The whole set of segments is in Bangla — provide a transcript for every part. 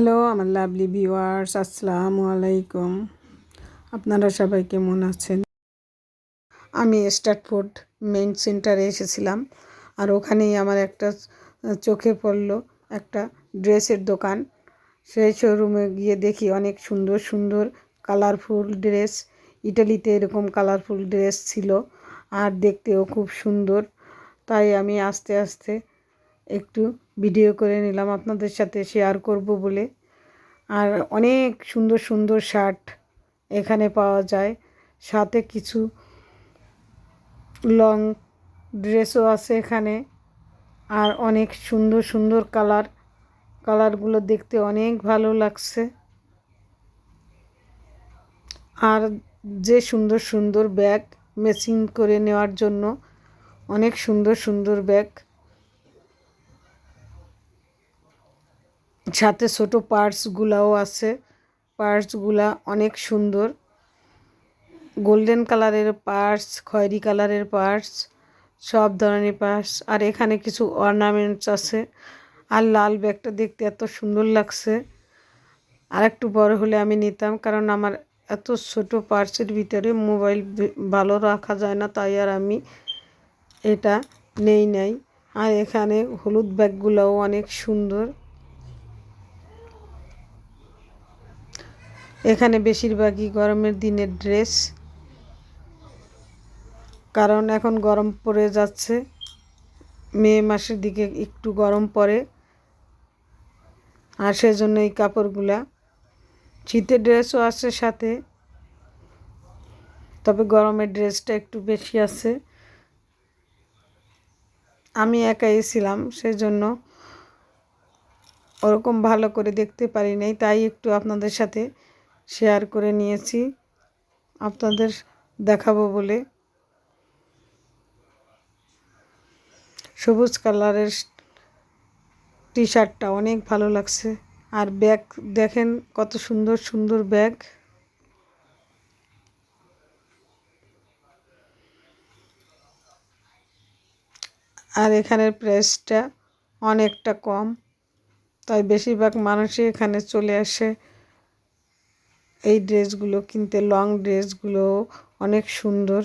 হ্যালো আমার লাভলি ভিউয়ার্স, আসসালামু আলাইকুম। আপনারা সবাই কেমন আছেন? আমি স্ট্যাটফোর্ড মেইন সেন্টারে এসেছিলাম, আর ওখানেই আমার একটা চোখে পড়লো একটা ড্রেসের দোকান। সেই শোরুমে গিয়ে দেখি অনেক সুন্দর সুন্দর কালারফুল ড্রেস। ইটালিতে এরকম কালারফুল ড্রেস ছিল, আর দেখতেও খুব সুন্দর। তাই আমি আস্তে আস্তে একটু ভিডিও করে নিলাম, আপনাদের সাথে শেয়ার করব বলে। আর অনেক সুন্দর সুন্দর শার্ট এখানে পাওয়া যায়, সাথে কিছু লং ড্রেসও আছে এখানে। আর অনেক সুন্দর সুন্দর কালারগুলো দেখতে অনেক ভালো লাগছে। আর যে সুন্দর সুন্দর ব্যাগ, ম্যাচিং করে নেওয়ার জন্য অনেক সুন্দর সুন্দর ব্যাগ, সাথে ছোটো পার্সগুলাও আছে। পার্সগুলা অনেক সুন্দর, গোল্ডেন কালারের পার্স, খয়েরি কালারের পার্স, সব ধরনের পার্স। আর এখানে কিছু অর্নামেন্টস আছে। আর লাল ব্যাগটা দেখতে এত সুন্দর লাগছে, আর একটু বড় হলে আমি নিতাম, কারণ আমার এত ছোট পার্সের ভিতরে মোবাইল ভালো রাখা যায় না, তাই আর আমি এটা নাই। আর এখানে হলুদ ব্যাগগুলোও অনেক সুন্দর। এখানে বেশিরভাগই গরমের দিনের ড্রেস, কারণ এখন গরম পড়ে যাচ্ছে, মে মাসের দিকে একটু গরম পড়ে, আর সেজন্য এই কাপড়গুলা। শীতের ড্রেসও আছে সাথে, তবে গরমের ড্রেসটা একটু বেশি আছে। আমি একাই ছিলাম, সেজন্য ওরকম ভালো করে দেখতে পারি নাই, তাই একটু আপনাদের সাথে শেয়ার করে নিয়েছি, আপনাদের দেখাবো বলে। সবুজ কালারের টি শার্টটা অনেক ভালো লাগছে। আর ব্যাগ দেখেন কত সুন্দর সুন্দর ব্যাগ। আর এখানের প্রাইসটা অনেকটা কম, তাই বেশিরভাগ মানুষই এখানে চলে আসে এই ড্রেসগুলো কিনতে। লং ড্রেসগুলো অনেক সুন্দর।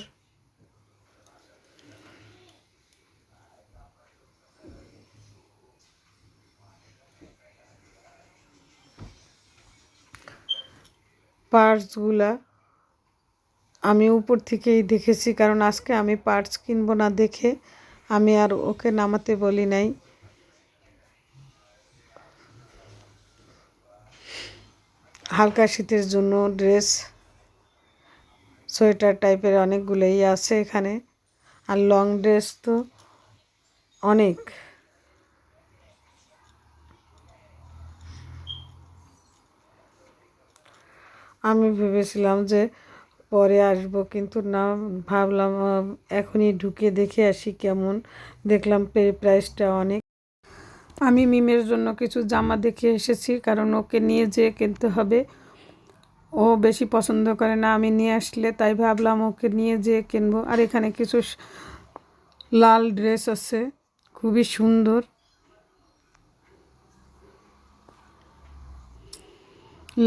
পার্সগুলা আমি উপর থেকেই দেখেছি, কারণ আজকে আমি পার্স কিনবো না দেখে আমি আর ওকে নামাতে বলি নাই। হালকা শীতের জন্য ড্রেস, সোয়েটার টাইপের অনেকগুলোই আছে এখানে। আর লং ড্রেস তো অনেক। আমি ভেবেছিলাম যে পরে আসবো, কিন্তু না, ভাবলাম এখনই ঢুকে দেখে আসি কেমন। দেখলাম প্রাইসটা অনেক। আমি মিমের জন্য কিছু জামা দেখে এসেছি, কারণ ওকে নিয়ে যেয়ে কিনতে হবে। ও বেশি পছন্দ করে না আমি নিয়ে আসলে, তাই ভাবলাম ওকে নিয়ে যেয়ে কিনবো। আর এখানে কিছু লাল ড্রেস আছে, খুবই সুন্দর।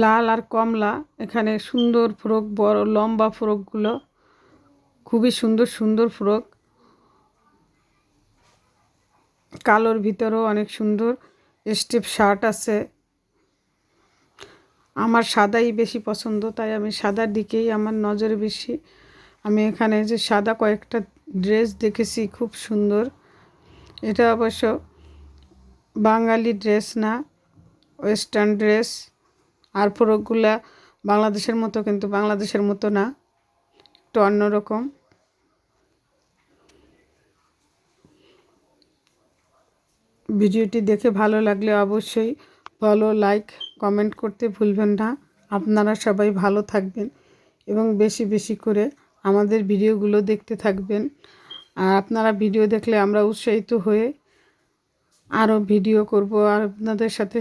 লাল আর কমলা, এখানে সুন্দর ফ্রক, বড় লম্বা ফ্রকগুলো খুবই সুন্দর সুন্দর ফ্রক। কালোর ভিতরেও অনেক সুন্দর স্টেপ শার্ট আছে। আমার সাদাই বেশি পছন্দ, তাই আমি সাদার দিকেই আমার নজর বেশি। আমি এখানে যে সাদা কয়েকটা ড্রেস দেখেছি, খুব সুন্দর। এটা অবশ্য বাঙালি ড্রেস না, ওয়েস্টার্ন ড্রেস। আর ফ্রকগুলা বাংলাদেশের মতো, কিন্তু বাংলাদেশের মতো না, একটু অন্যরকম। ভিডিওটি দেখে ভালো লাগলে অবশ্যই ফলো, লাইক, কমেন্ট করতে ভুলবেন না। আপনারা সবাই ভালো থাকবেন এবং বেশি বেশি করে আমাদের ভিডিওগুলো দেখতে থাকবেন। আর আপনারা ভিডিও দেখলে আমরা উৎসাহিত হয়ে আরও ভিডিও করব আর আপনাদের সাথে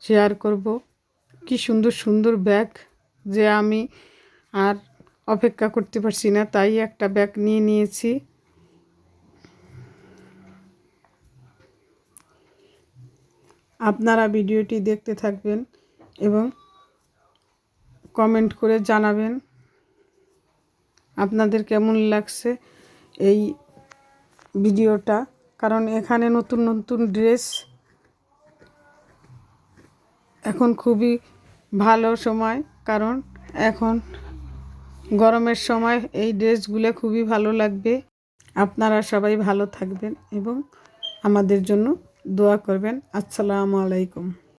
শেয়ার করব। কি সুন্দর সুন্দর ব্যাগ, যে আমি আর অপেক্ষা করতে পারছি না, তাই একটা ব্যাগ নিয়ে নিয়েছি। আপনারা ভিডিওটি দেখতে থাকবেন এবং কমেন্ট করে জানাবেন আপনাদের কেমন লাগছে এই ভিডিওটা। কারণ এখানে নতুন নতুন ড্রেস এখন খুবই ভালো সময়, কারণ এখন গরমের সময় এই ড্রেসগুলো খুবই ভালো লাগবে। আপনারা সবাই ভালো থাকবেন এবং আমাদের জন্য দোয়া করবেন। আসসালামু আলাইকুম।